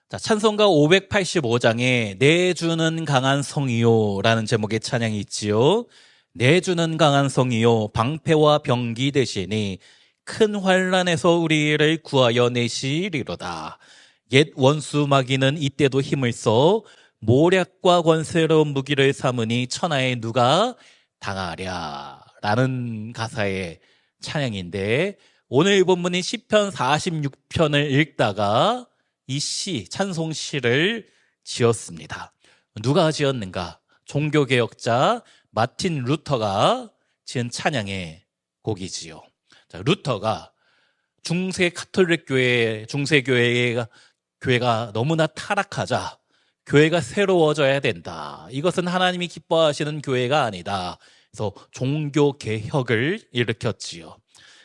자, 찬송가 585장에 내주는 강한 성이요라는 제목의 찬양이 있지요. 내주는 강한 성이요 방패와 병기 되시니 큰 환난에서 우리를 구하여 내시리로다. 옛 원수 마귀는 이때도 힘을 써 모략과 권세로운 무기를 삼으니 천하에 누가 당하랴 라는 가사의 찬양인데, 오늘 본문인 시편 46편을 읽다가 이 찬송시를 지었습니다. 누가 지었는가? 종교개혁자 마틴 루터가 지은 찬양의 곡이지요. 자, 루터가 중세 가톨릭 교회가 너무나 타락하자 교회가 새로워져야 된다. 이것은 하나님이 기뻐하시는 교회가 아니다. 그래서 종교개혁을 일으켰지요.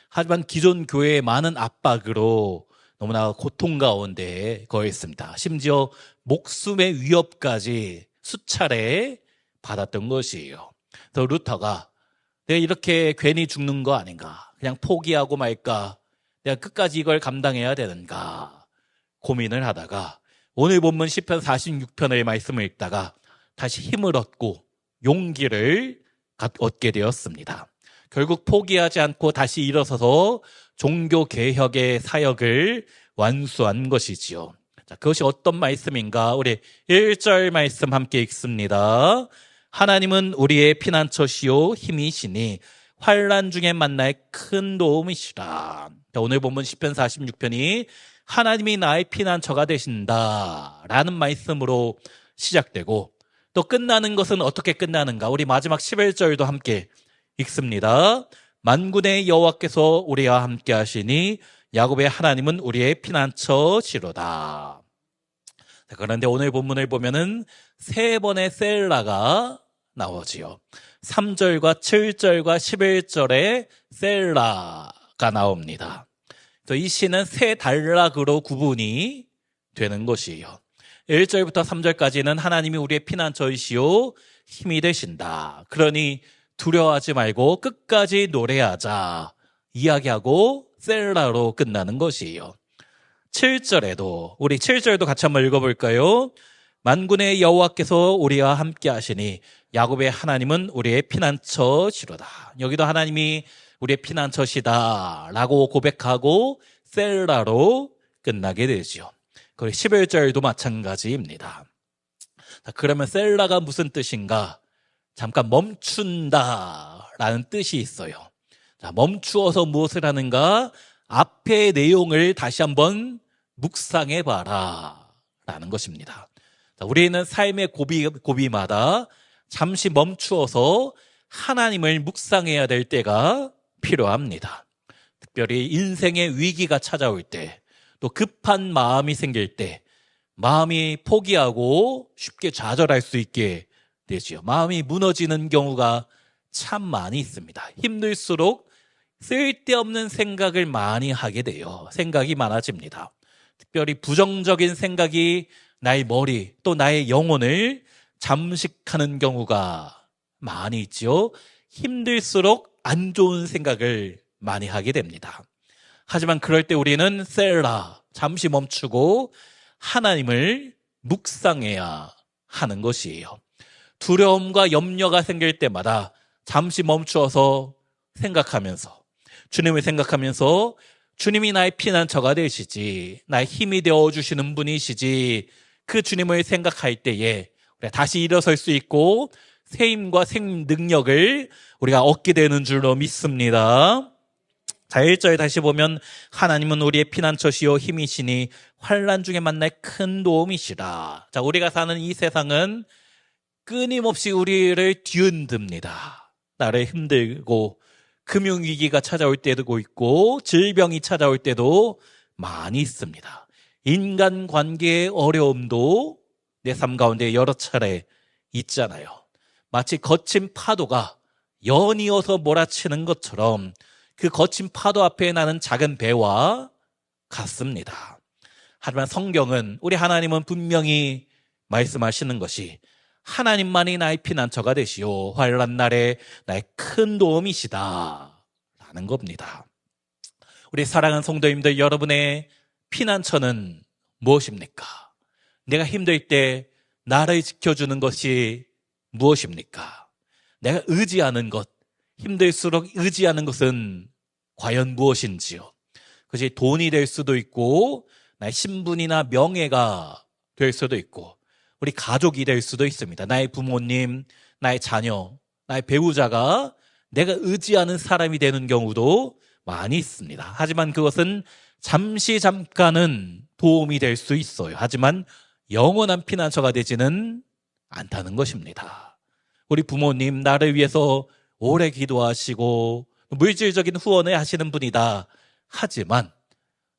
하지만 기존 교회의 많은 압박으로 너무나 고통 가운데 거했습니다. 심지어 목숨의 위협까지 수차례 받았던 것이에요. 그래서 루터가 내가 이렇게 괜히 죽는 거 아닌가? 그냥 포기하고 말까? 내가 끝까지 이걸 감당해야 되는가? 고민을 하다가 오늘 본문 시편 46편의 말씀을 읽다가 다시 힘을 얻고 용기를 얻게 되었습니다. 결국 포기하지 않고 다시 일어서서 종교개혁의 사역을 완수한 것이지요. 자, 그것이 어떤 말씀인가? 우리 1절 말씀 함께 읽습니다. 하나님은 우리의 피난처시요 힘이시니 환난 중에 만날 큰 도움이시라. 자, 오늘 본문 시편 46편이 하나님이 나의 피난처가 되신다라는 말씀으로 시작되고, 또 끝나는 것은 어떻게 끝나는가? 우리 마지막 11절도 함께 읽습니다. 만군의 여호와께서 우리와 함께 하시니 야곱의 하나님은 우리의 피난처시로다. 그런데 오늘 본문을 보면은 세 번의 셀라가 나오지요. 3절과 7절과 11절에 셀라가 나옵니다. 이 시는 세 단락으로 구분이 되는 것이에요. 1절부터 3절까지는 하나님이 우리의 피난처이시오 힘이 되신다. 그러니 두려워하지 말고 끝까지 노래하자 이야기하고 셀라로 끝나는 것이에요. 7절에도 우리 7절도 같이 한번 읽어볼까요? 만군의 여호와께서 우리와 함께 하시니 야곱의 하나님은 우리의 피난처시로다. 여기도 하나님이 우리의 피난처시다 라고 고백하고 셀라로 끝나게 되죠. 그리고 11절도 마찬가지입니다. 자, 그러면 셀라가 무슨 뜻인가? 잠깐 멈춘다라는 뜻이 있어요. 자, 멈추어서 무엇을 하는가? 앞의 내용을 다시 한번 묵상해봐라 라는 것입니다. 자, 우리는 삶의 고비마다 잠시 멈추어서 하나님을 묵상해야 될 때가 필요합니다. 특별히 인생의 위기가 찾아올 때, 또 급한 마음이 생길 때, 마음이 포기하고 쉽게 좌절할 수 있게 되지요. 마음이 무너지는 경우가 참 많이 있습니다. 힘들수록 쓸데없는 생각을 많이 하게 돼요. 생각이 많아집니다. 특별히 부정적인 생각이 나의 머리 또 나의 영혼을 잠식하는 경우가 많이 있지요. 힘들수록 안 좋은 생각을 많이 하게 됩니다. 하지만 그럴 때 우리는 셀라, 잠시 멈추고 하나님을 묵상해야 하는 것이에요. 두려움과 염려가 생길 때마다 잠시 멈추어서 생각하면서, 주님을 생각하면서 주님이 나의 피난처가 되시지, 나의 힘이 되어주시는 분이시지, 그 주님을 생각할 때에 우리가 다시 일어설 수 있고 새 힘과 새 능력을 우리가 얻게 되는 줄로 믿습니다. 자, 1절 다시 보면 하나님은 우리의 피난처시요 힘이시니 환난 중에 만날 큰 도움이시라. 자, 우리가 사는 이 세상은 끊임없이 우리를 뒤흔듭니다. 나를 힘들고 금융위기가 찾아올 때도 있고 질병이 찾아올 때도 많이 있습니다. 인간관계의 어려움도 내 삶 가운데 여러 차례 있잖아요. 마치 거친 파도가 연이어서 몰아치는 것처럼 그 거친 파도 앞에 나는 작은 배와 같습니다. 하지만 성경은, 우리 하나님은 분명히 말씀하시는 것이 하나님만이 나의 피난처가 되시오, 환난 날에 나의 큰 도움이시다 라는 겁니다. 우리 사랑하는 성도님들, 여러분의 피난처는 무엇입니까? 내가 힘들 때 나를 지켜주는 것이 무엇입니까? 내가 의지하는 것, 힘들수록 의지하는 것은 과연 무엇인지요? 그것이 돈이 될 수도 있고, 나의 신분이나 명예가 될 수도 있고, 우리 가족이 될 수도 있습니다. 나의 부모님, 나의 자녀, 나의 배우자가 내가 의지하는 사람이 되는 경우도 많이 있습니다. 하지만 그것은 잠깐은 도움이 될 수 있어요. 하지만 영원한 피난처가 되지는 않다는 것입니다. 우리 부모님 나를 위해서 오래 기도하시고 물질적인 후원을 하시는 분이다. 하지만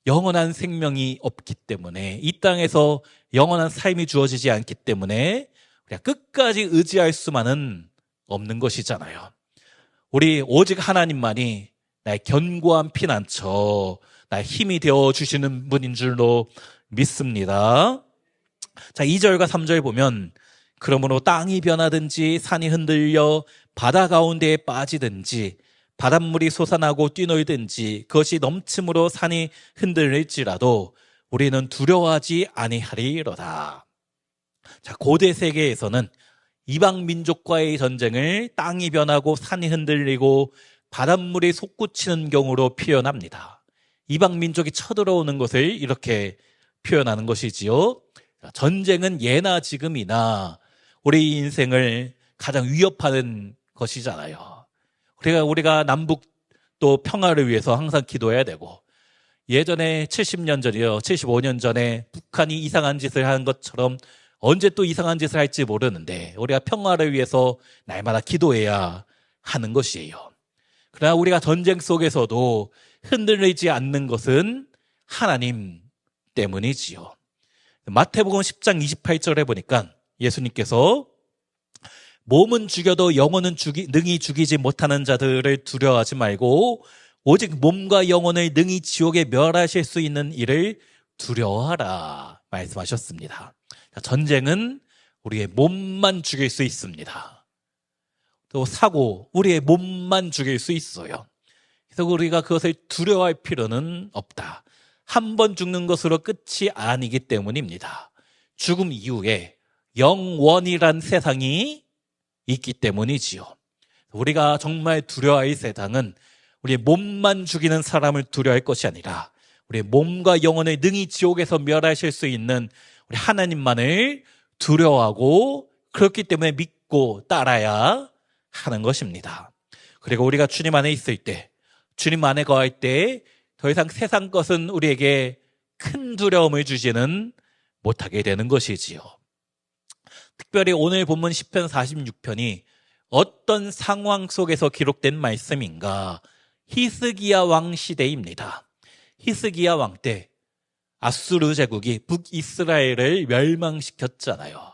영원한 생명이 없기 때문에, 이 땅에서 영원한 삶이 주어지지 않기 때문에 우리가 끝까지 의지할 수만은 없는 것이잖아요. 우리 오직 하나님만이 나의 견고한 피난처, 나의 힘이 되어주시는 분인 줄로 믿습니다. 자, 2절과 3절 보면, 그러므로 땅이 변하든지 산이 흔들려 바다 가운데에 빠지든지 바닷물이 솟아나고 뛰놀든지 그것이 넘침으로 산이 흔들릴지라도 우리는 두려워하지 아니하리로다. 자, 고대 세계에서는 이방 민족과의 전쟁을 땅이 변하고 산이 흔들리고 바닷물이 솟구치는 경우로 표현합니다. 이방 민족이 쳐들어오는 것을 이렇게 표현하는 것이지요. 전쟁은 예나 지금이나 우리 인생을 가장 위협하는 것이잖아요. 우리가 남북 또 평화를 위해서 항상 기도해야 되고, 예전에 70년 전이요, 75년 전에 북한이 이상한 짓을 한 것처럼 언제 또 이상한 짓을 할지 모르는데 우리가 평화를 위해서 날마다 기도해야 하는 것이에요. 그러나 우리가 전쟁 속에서도 흔들리지 않는 것은 하나님 때문이지요. 마태복음 10장 28절에 보니까 예수님께서 몸은 죽여도 영혼은 능히 죽이지 못하는 자들을 두려워하지 말고 오직 몸과 영혼을 능히 지옥에 멸하실 수 있는 이를 두려워하라 말씀하셨습니다. 전쟁은 우리의 몸만 죽일 수 있습니다. 또 사고, 우리의 몸만 죽일 수 있어요. 그래서 우리가 그것을 두려워할 필요는 없다. 한 번 죽는 것으로 끝이 아니기 때문입니다. 죽음 이후에 영원이란 세상이 있기 때문이지요. 우리가 정말 두려워할 세상은 우리의 몸만 죽이는 사람을 두려워할 것이 아니라 우리의 몸과 영혼을 능히 지옥에서 멸하실 수 있는 우리 하나님만을 두려워하고, 그렇기 때문에 믿고 따라야 하는 것입니다. 그리고 우리가 주님 안에 있을 때, 주님 안에 거할 때 더 이상 세상 것은 우리에게 큰 두려움을 주지는 못하게 되는 것이지요. 특별히 오늘 본문 시편 46편이 어떤 상황 속에서 기록된 말씀인가? 히스기야 왕 시대입니다. 히스기야 왕 때 아수르 제국이 북이스라엘을 멸망시켰잖아요.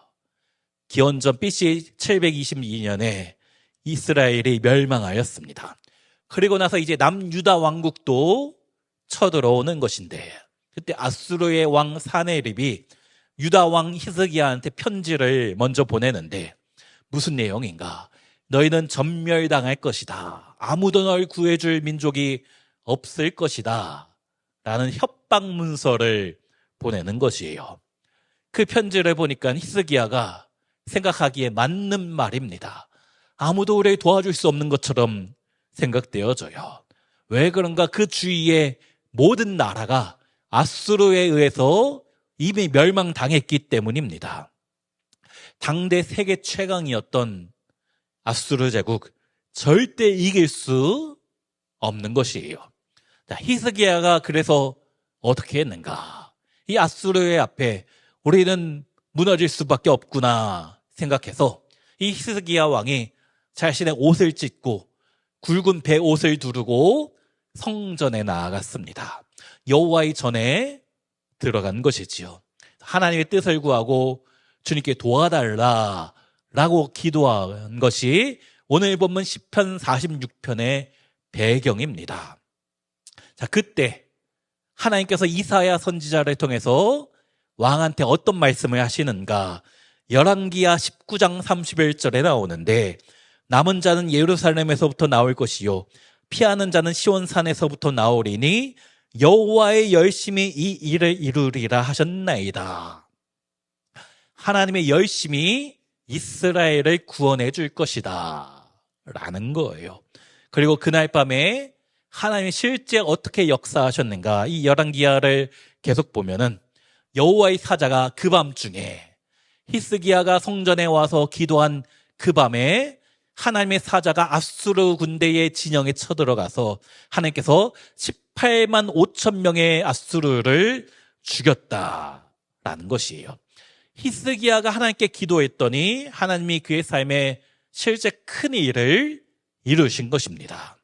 기원전 BC 722년에 이스라엘이 멸망하였습니다. 그리고 나서 이제 남유다 왕국도 쳐들어오는 것인데, 그때 아수르의 왕 사네립이 유다 왕 히스기야한테 편지를 먼저 보내는데 무슨 내용인가? 너희는 전멸당할 것이다. 아무도 널 구해줄 민족이 없을 것이다. 라는 협박 문서를 보내는 것이에요. 그 편지를 보니까 히스기야가 생각하기에 맞는 말입니다. 아무도 우리를 도와줄 수 없는 것처럼 생각되어져요. 왜 그런가? 그 주위의 모든 나라가 아수르에 의해서 이미 멸망당했기 때문입니다. 당대 세계 최강이었던 아수르 제국, 절대 이길 수 없는 것이에요. 히스기야가 그래서 어떻게 했는가? 이 아수르의 앞에 우리는 무너질 수밖에 없구나 생각해서 이 히스기야 왕이 자신의 옷을 찢고 굵은 배 옷을 두르고 성전에 나아갔습니다. 여호와의 전에 들어간 것이지요. 하나님의 뜻을 구하고 주님께 도와달라라고 기도한 것이 오늘 본문 시편 46편의 배경입니다. 자, 그때 하나님께서 이사야 선지자를 통해서 왕한테 어떤 말씀을 하시는가? 열왕기하 19장 31절에 나오는데, 남은 자는 예루살렘에서부터 나올 것이요 피하는 자는 시온산에서부터 나오리니 여호와의 열심히 이 일을 이루리라 하셨나이다. 하나님의 열심히 이스라엘을 구원해 줄 것이다 라는 거예요. 그리고 그날 밤에 하나님이 실제 어떻게 역사하셨는가, 이 열왕기하를 계속 보면은 여호와의 사자가 그 밤중에, 히스기야가 성전에 와서 기도한 그 밤에 하나님의 사자가 아수르 군대의 진영에 쳐들어가서 하나님께서 18만 5천 명의 아수르를 죽였다라는 것이에요. 히스기야가 하나님께 기도했더니 하나님이 그의 삶에 실제 큰 일을 이루신 것입니다.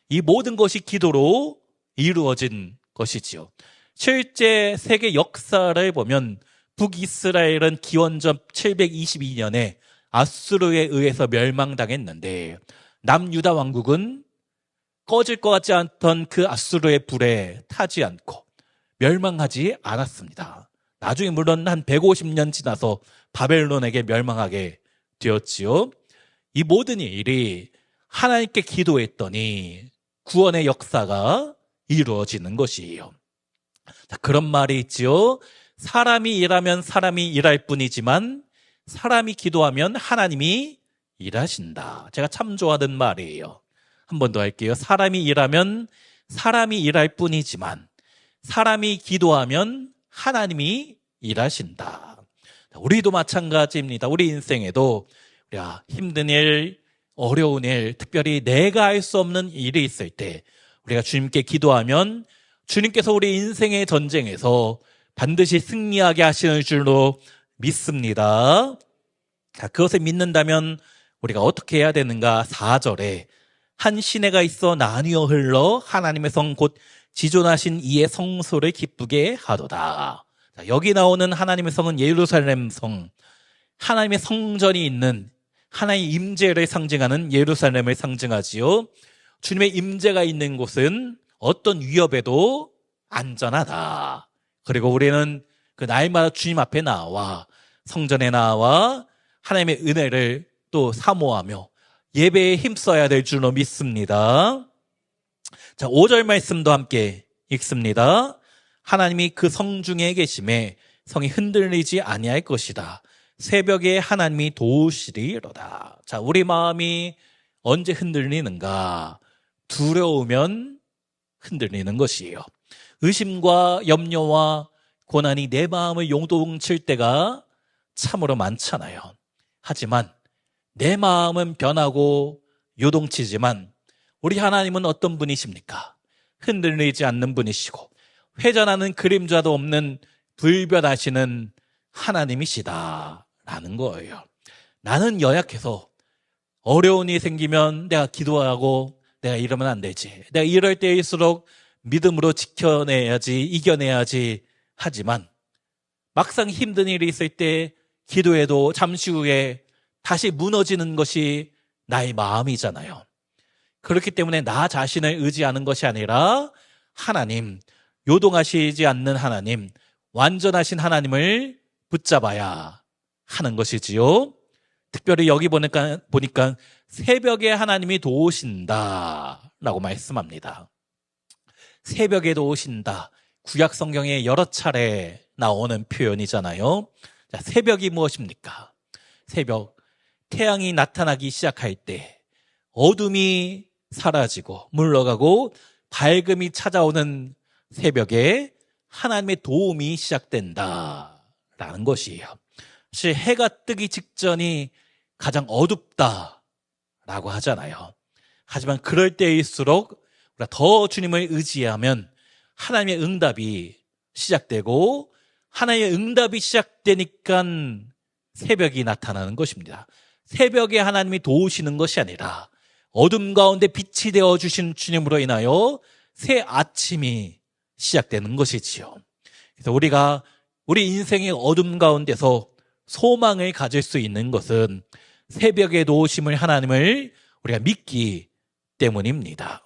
이 모든 것이 기도로 이루어진 것이지요. 실제 세계 역사를 보면 북이스라엘은 기원전 722년에 아수르에 의해서 멸망당했는데 남유다 왕국은 꺼질 것 같지 않던 그 아수르의 불에 타지 않고 멸망하지 않았습니다. 나중에 물론 한 150년 지나서 바벨론에게 멸망하게 되었지요. 이 모든 일이 하나님께 기도했더니 구원의 역사가 이루어지는 것이에요. 자, 그런 말이 있지요. 사람이 일하면 사람이 일할 뿐이지만 사람이 기도하면 하나님이 일하신다. 제가 참 좋아하는 말이에요. 한 번 더 할게요. 사람이 일하면 사람이 일할 뿐이지만 사람이 기도하면 하나님이 일하신다. 우리도 마찬가지입니다. 우리 인생에도 우리가 힘든 일, 어려운 일, 특별히 내가 할 수 없는 일이 있을 때 우리가 주님께 기도하면 주님께서 우리 인생의 전쟁에서 반드시 승리하게 하시는 줄로 믿습니다. 자, 그것을 믿는다면 우리가 어떻게 해야 되는가? 4절에 한 시내가 있어 나뉘어 흘러 하나님의 성 곧 지존하신 이의 성소를 기쁘게 하도다. 자, 여기 나오는 하나님의 성은 예루살렘 성, 하나님의 성전이 있는 하나님의 임재를 상징하는 예루살렘을 상징하지요. 주님의 임재가 있는 곳은 어떤 위협에도 안전하다. 그리고 우리는 그 날마다 주님 앞에 나와 성전에 나와 하나님의 은혜를 또 사모하며 예배에 힘써야 될 줄로 믿습니다. 자, 5절 말씀도 함께 읽습니다. 하나님이 그 성 중에 계심에 성이 흔들리지 아니할 것이다. 새벽에 하나님이 도우시리로다. 자, 우리 마음이 언제 흔들리는가? 두려우면 흔들리는 것이에요. 의심과 염려와 고난이 내 마음을 요동칠 때가 참으로 많잖아요. 하지만 내 마음은 변하고 요동치지만 우리 하나님은 어떤 분이십니까? 흔들리지 않는 분이시고 회전하는 그림자도 없는 불변하시는 하나님이시다라는 거예요. 나는 연약해서 어려운 일이 생기면 내가 기도하고 내가 이러면 안 되지. 내가 이럴 때일수록 믿음으로 지켜내야지, 이겨내야지 하지만 막상 힘든 일이 있을 때 기도해도 잠시 후에 다시 무너지는 것이 나의 마음이잖아요. 그렇기 때문에 나 자신을 의지하는 것이 아니라 하나님, 요동하시지 않는 하나님, 완전하신 하나님을 붙잡아야 하는 것이지요. 특별히 여기 보니까 새벽에 하나님이 도우신다라고 말씀합니다. 새벽에 도우신다. 구약 성경에 여러 차례 나오는 표현이잖아요. 자, 새벽이 무엇입니까? 새벽, 태양이 나타나기 시작할 때 어둠이 사라지고 물러가고 밝음이 찾아오는 새벽에 하나님의 도움이 시작된다라는 것이에요. 사실 해가 뜨기 직전이 가장 어둡다라고 하잖아요. 하지만 그럴 때일수록 우리가 더 주님을 의지하면 하나님의 응답이 시작되고 하나님의 응답이 시작되니까 새벽이 나타나는 것입니다. 새벽에 하나님이 도우시는 것이 아니라 어둠 가운데 빛이 되어주신 주님으로 인하여 새 아침이 시작되는 것이지요. 그래서 우리가 우리 인생의 어둠 가운데서 소망을 가질 수 있는 것은 새벽에 도우심을 하나님을 우리가 믿기 때문입니다.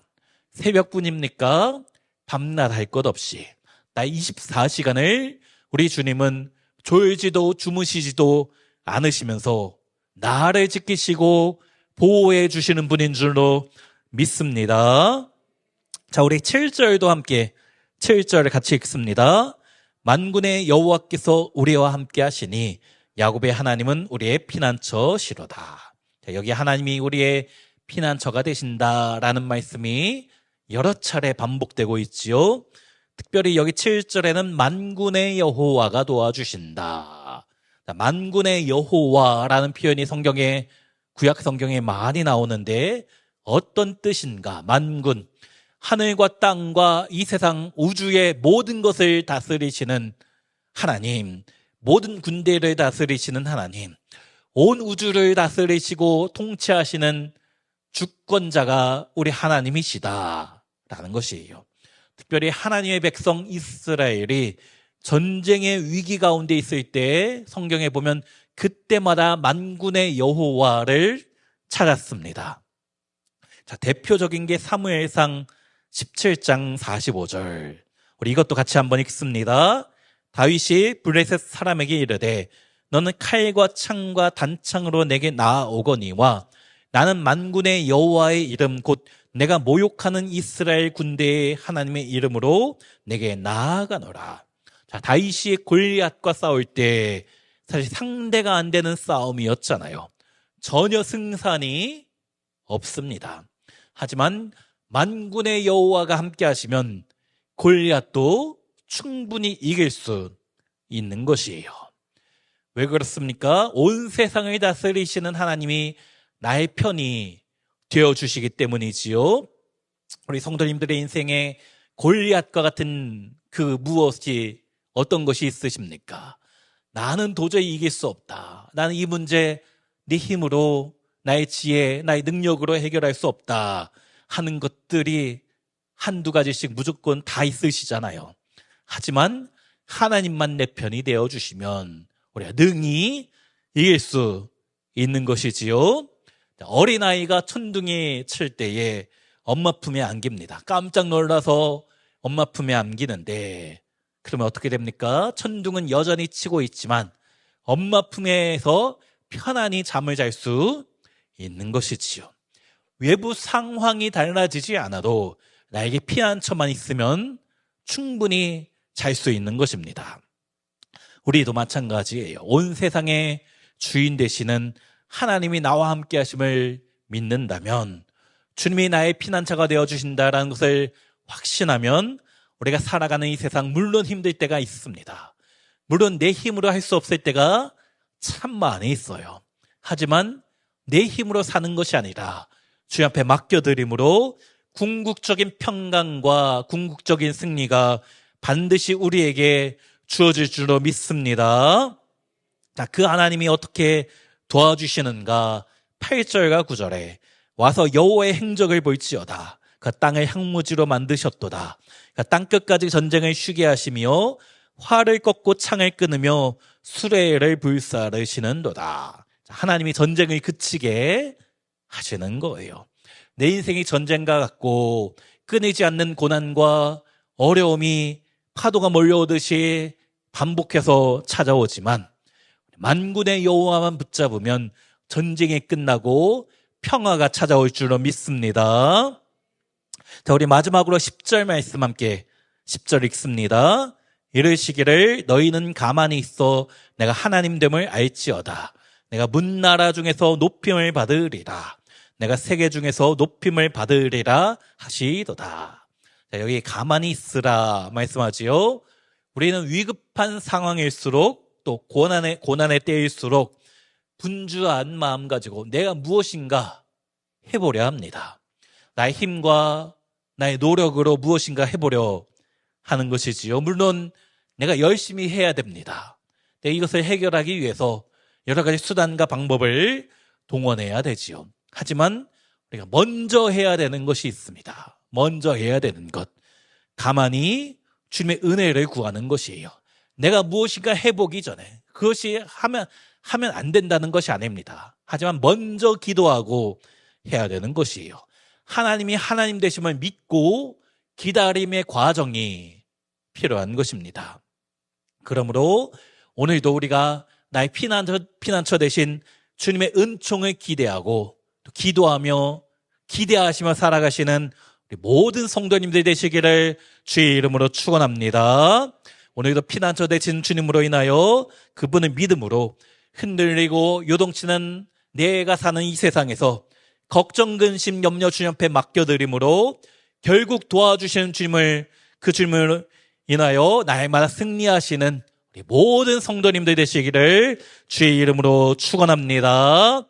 새벽뿐입니까? 밤낮 할 것 없이 나 24시간을 우리 주님은 졸지도 주무시지도 않으시면서 나를 지키시고 보호해 주시는 분인 줄로 믿습니다. 자, 우리 7절도 함께 7절 같이 읽습니다. 만군의 여호와께서 우리와 함께 하시니 야곱의 하나님은 우리의 피난처시로다. 자, 여기 하나님이 우리의 피난처가 되신다라는 말씀이 여러 차례 반복되고 있지요. 특별히 여기 7절에는 만군의 여호와가 도와주신다. 자, 만군의 여호와라는 표현이 성경에, 구약 성경에 많이 나오는데 어떤 뜻인가? 만군, 하늘과 땅과 이 세상 우주의 모든 것을 다스리시는 하나님, 모든 군대를 다스리시는 하나님, 온 우주를 다스리시고 통치하시는 주권자가 우리 하나님이시다라는 것이에요. 특별히 하나님의 백성 이스라엘이 전쟁의 위기 가운데 있을 때 성경에 보면 그때마다 만군의 여호와를 찾았습니다. 자, 대표적인 게 사무엘상 17장 45절. 우리 이것도 같이 한번 읽습니다. 다윗이 블레셋 사람에게 이르되 너는 칼과 창과 단창으로 내게 나아오거니와 나는 만군의 여호와의 이름 곧 내가 모욕하는 이스라엘 군대의 하나님의 이름으로 내게 나아가노라. 자, 다윗이 골리앗과 싸울 때 사실 상대가 안 되는 싸움이었잖아요. 전혀 승산이 없습니다. 하지만 만군의 여호와가 함께 하시면 골리앗도 충분히 이길 수 있는 것이에요. 왜 그렇습니까? 온 세상을 다스리시는 하나님이 나의 편이 되어주시기 때문이지요. 우리 성도님들의 인생에 골리앗과 같은 그 무엇이, 어떤 것이 있으십니까? 나는 도저히 이길 수 없다. 나는 이 문제 네 힘으로, 나의 지혜, 나의 능력으로 해결할 수 없다 하는 것들이 한두 가지씩 무조건 다 있으시잖아요. 하지만 하나님만 내 편이 되어주시면 우리가 능히 이길 수 있는 것이지요. 어린아이가 천둥이 칠 때에 엄마 품에 안깁니다. 깜짝 놀라서 엄마 품에 안기는데 그러면 어떻게 됩니까? 천둥은 여전히 치고 있지만 엄마 품에서 편안히 잠을 잘 수 있는 것이지요. 외부 상황이 달라지지 않아도 나에게 피난처만 있으면 충분히 잘 수 있는 것입니다. 우리도 마찬가지예요. 온 세상의 주인 되시는 하나님이 나와 함께 하심을 믿는다면, 주님이 나의 피난처가 되어주신다라는 것을 확신하면 우리가 살아가는 이 세상 물론 힘들 때가 있습니다. 물론 내 힘으로 할 수 없을 때가 참 많이 있어요. 하지만 내 힘으로 사는 것이 아니라 주님 앞에 맡겨드림으로 궁극적인 평강과 궁극적인 승리가 반드시 우리에게 주어질 줄로 믿습니다. 자, 그 하나님이 어떻게 도와주시는가? 8절과 9절에 와서 여호와의 행적을 볼지어다. 그 땅을 향무지로 만드셨도다. 그 땅끝까지 전쟁을 쉬게 하시며 활을 꺾고 창을 끊으며 수레를 불사르시는도다. 하나님이 전쟁을 그치게 하시는 거예요. 내 인생이 전쟁과 같고 끊이지 않는 고난과 어려움이 파도가 몰려오듯이 반복해서 찾아오지만 만군의 여호와만 붙잡으면 전쟁이 끝나고 평화가 찾아올 줄로 믿습니다. 자, 우리 마지막으로 10절 말씀 함께 10절 읽습니다. 이르시기를 너희는 가만히 있어 내가 하나님됨을 알지어다. 내가 문나라 중에서 높임을 받으리라. 내가 세계 중에서 높임을 받으리라 하시도다. 자, 여기 가만히 있으라 말씀하지요. 우리는 위급한 상황일수록 또 고난의 때일수록 분주한 마음 가지고 내가 무엇인가 해보려 합니다. 나의 힘과 나의 노력으로 무엇인가 해보려 하는 것이지요. 물론 내가 열심히 해야 됩니다. 이것을 해결하기 위해서 여러 가지 수단과 방법을 동원해야 되지요. 하지만 우리가 먼저 해야 되는 것이 있습니다. 먼저 해야 되는 것, 가만히 주님의 은혜를 구하는 것이에요. 내가 무엇인가 해보기 전에 그것이 하면 안 된다는 것이 아닙니다. 하지만 먼저 기도하고 해야 되는 것이에요. 하나님이 하나님 되심을 믿고 기다림의 과정이 필요한 것입니다. 그러므로 오늘도 우리가 나의 피난처 되신 주님의 은총을 기대하고 또 기도하며 기대하시며 살아가시는 우리 모든 성도님들 되시기를 주의 이름으로 축원합니다. 오늘도 피난처 되신 주님으로 인하여 그분을 믿음으로 흔들리고 요동치는 내가 사는 이 세상에서 걱정, 근심, 염려 주님 앞에 맡겨드림으로 결국 도와주시는 주님을, 그 주님을 인하여 날마다 승리하시는 우리 모든 성도님들 되시기를 주의 이름으로 축원합니다.